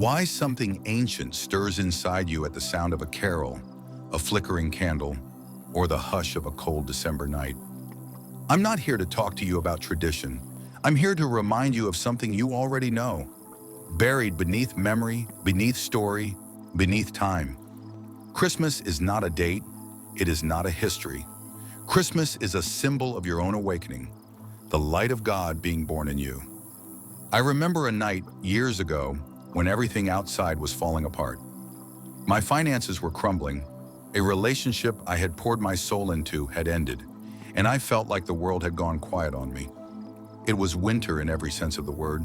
Why something ancient stirs inside you at the sound of a carol, a flickering candle, or the hush of a cold December night. I'm not here to talk to you about tradition. I'm here to remind you of something you already know, buried beneath memory, beneath story, beneath time. Christmas is not a date. It is not a history. Christmas is a symbol of your own awakening, the light of God being born in you. I remember a night years ago when everything outside was falling apart. My finances were crumbling. A relationship I had poured my soul into had ended, and I felt like the world had gone quiet on me. It was winter in every sense of the word,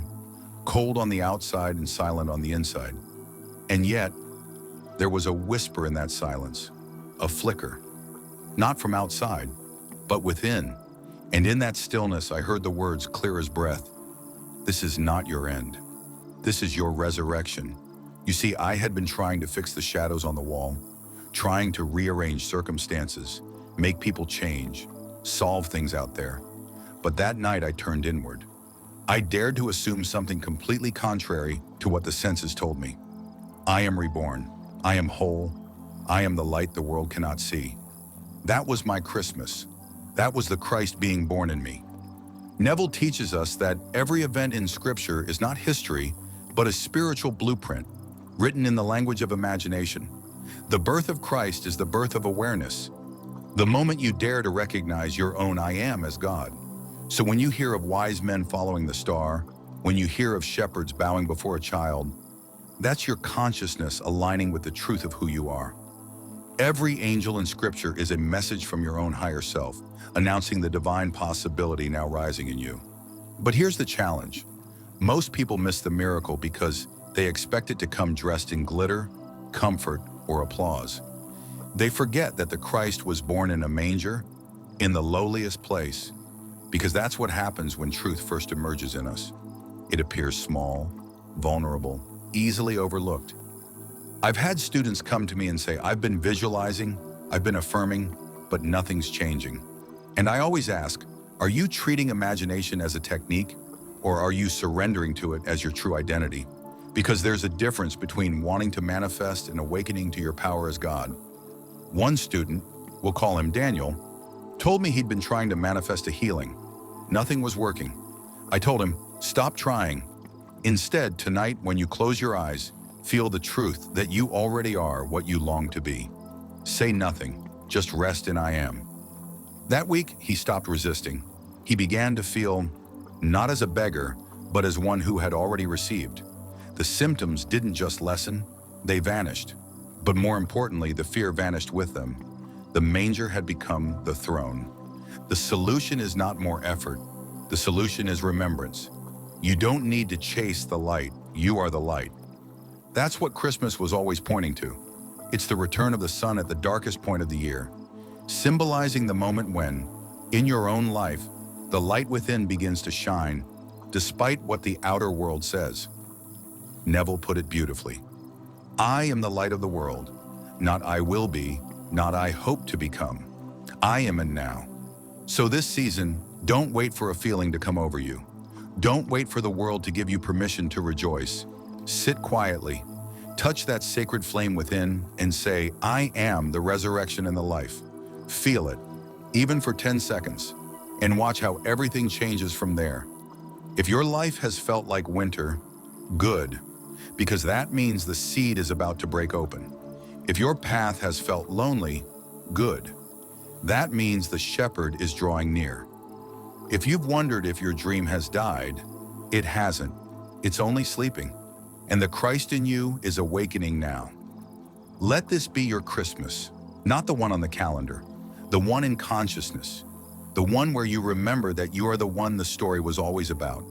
cold on the outside and silent on the inside. And yet, there was a whisper in that silence, a flicker, not from outside, but within. And in that stillness, I heard the words clear as breath. This is not your end. This is your resurrection. You see, I had been trying to fix the shadows on the wall, trying to rearrange circumstances, make people change, solve things out there. But that night I turned inward. I dared to assume something completely contrary to what the senses told me. I am reborn. I am whole. I am the light the world cannot see. That was my Christmas. That was the Christ being born in me. Neville teaches us that every event in Scripture is not history, but a spiritual blueprint, written in the language of imagination. The birth of Christ is the birth of awareness, the moment you dare to recognize your own I am as God. So when you hear of wise men following the star, when you hear of shepherds bowing before a child, that's your consciousness aligning with the truth of who you are. Every angel in Scripture is a message from your own higher self, announcing the divine possibility now rising in you. But here's the challenge. Most people miss the miracle because they expect it to come dressed in glitter, comfort, or applause. They forget that the Christ was born in a manger, in the lowliest place, because that's what happens when truth first emerges in us. It appears small, vulnerable, easily overlooked. I've had students come to me and say, I've been visualizing, I've been affirming, but nothing's changing. And I always ask, are you treating imagination as a technique, or are you surrendering to it as your true identity? Because there's a difference between wanting to manifest and awakening to your power as God. One student, we'll call him Daniel, told me he'd been trying to manifest a healing. Nothing was working. I told him, stop trying. Instead, tonight, when you close your eyes, feel the truth that you already are what you long to be. Say nothing, just rest in I am. That week, he stopped resisting. He began to feel, not as a beggar, but as one who had already received. The symptoms didn't just lessen, they vanished. But more importantly, the fear vanished with them. The manger had become the throne. The solution is not more effort. The solution is remembrance. You don't need to chase the light. You are the light. That's what Christmas was always pointing to. It's the return of the sun at the darkest point of the year, symbolizing the moment when, in your own life, the light within begins to shine, despite what the outer world says. Neville put it beautifully. I am the light of the world, not I will be, not I hope to become. I am and now. So this season, don't wait for a feeling to come over you. Don't wait for the world to give you permission to rejoice. Sit quietly, touch that sacred flame within, and say, I am the resurrection and the life. Feel it, even for 10 seconds, and watch how everything changes from there. If your life has felt like winter, good, because that means the seed is about to break open. If your path has felt lonely, good. That means the shepherd is drawing near. If you've wondered if your dream has died, it hasn't. It's only sleeping. And the Christ in you is awakening now. Let this be your Christmas, not the one on the calendar, the one in consciousness, the one where you remember that you are the one the story was always about.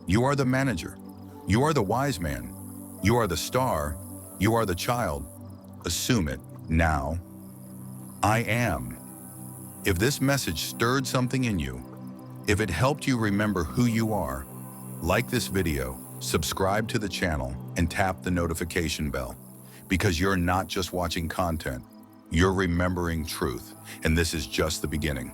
You are the manager. You are the wise man. You are the star. You are the child. Assume it now. I am. If this message stirred something in you, if it helped you remember who you are, like this video, subscribe to the channel, and tap the notification bell. Because you're not just watching content, you're remembering truth, and this is just the beginning.